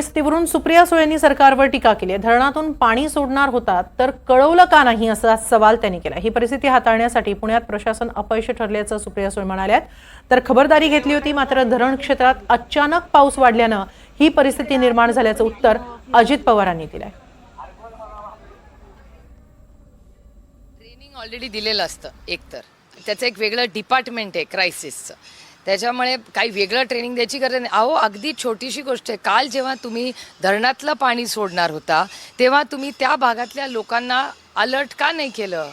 परिस्थितीवरून सुप्रिया सुळेंनी सरकारवर टीका केली आहे। धरणातून पाणी सोडणार होता तर कळवलं का नाही असा सवाल त्यांनी केला। ही परिस्थिती हाताळण्यासाठी पुण्यात प्रशासन अपयशी ठरल्याचं सुप्रिया सुळे म्हणाल्यात। तर खबरदारी घेतली होती, मात्र धरण क्षेत्रात अचानक पाऊस वाढल्यानं ही परिस्थिती निर्माण झाल्याचं उत्तर अजित पवारांनी दिलंय। ट्रेनिंग ऑलरेडी दिलेलं असतं, एकतर त्याचं एक वेगळं डिपार्टमेंट आहे क्रायसिसचं, त्याच्यामुळे काही वेगळं ट्रेनिंग द्यायची गरज नाही। अहो अगदी छोटीशी गोष्ट आहे, काल जेव्हा तुम्ही धरणातलं पाणी सोडणार होता तेव्हा तुम्ही त्या भागातल्या लोकांना अलर्ट का नाही केलं?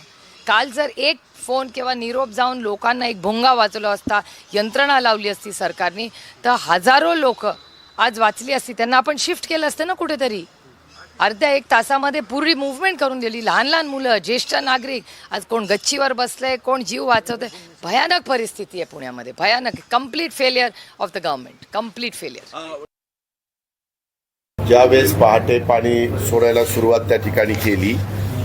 काल जर एक फोन किंवा निरोप जाऊन लोकांना एक भोंगा वाचवला असता, यंत्रणा लावली असती सरकारने, तर हजारो लोक आज वाचली असती। त्यांना आपण शिफ्ट केलं असतं ना कुठेतरी, अर्ध्या एक तासामध्ये पूर्ण मूव्हमेंट करून दिली। लहान लहान मुलं, ज्येष्ठ नागरिक, आज कोण गच्चीवर बसलंय, कोण जीव वाचवतंय। भयानक परिस्थिती आहे पुण्यामध्ये, भयानक, complete failure of the government, complete failure. ज्यावेळेस पहाटे पाणी सोडायला सुरुवात त्या ठिकाणी केली,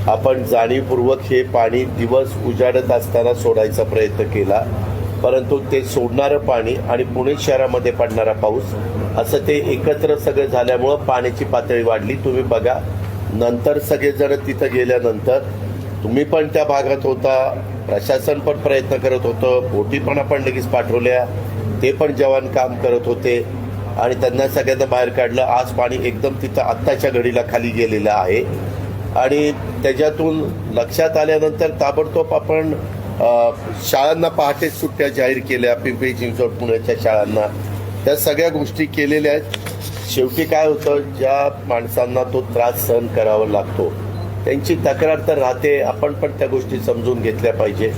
आपण जाणीवपूर्वक हे पाणी दिवस उजाडत असताना सोडायचा प्रयत्न केला, परंतु ते सोडणारं पाणी आणि पुणे शहरामध्ये पडणारा पाऊस असं ते एकत्र सगळं झाल्यामुळं पाण्याची पातळी वाढली। तुम्ही बघा, नंतर सगळेजण तिथं गेल्यानंतर तुम्ही पण त्या भागात होता, प्रशासन पण प्रयत्न करत होतं, बोटी पण आपण लगेच पाठवल्या, ते पण जवान काम करत होते आणि त्यांना सगळ्यांना बाहेर काढलं। आज पाणी एकदम तिथं आत्ताच्या घडीला खाली गेलेलं आहे आणि त्याच्यातून लक्षात आल्यानंतर ताबडतोब आपण शाळांना पहाटे सुट्ट्या जाहीर केल्या, पिंपरी चिंचवड पुण्याच्या शाळांना, त्या सगळ्या गोष्टी केलेल्या आहेत। शेवटी काय होतं, ज्या माणसांना तो त्रास सहन करावा लागतो त्यांची तक्रार तर राहते, आपण पण त्या गोष्टी समजून घेतल्या पाहिजे।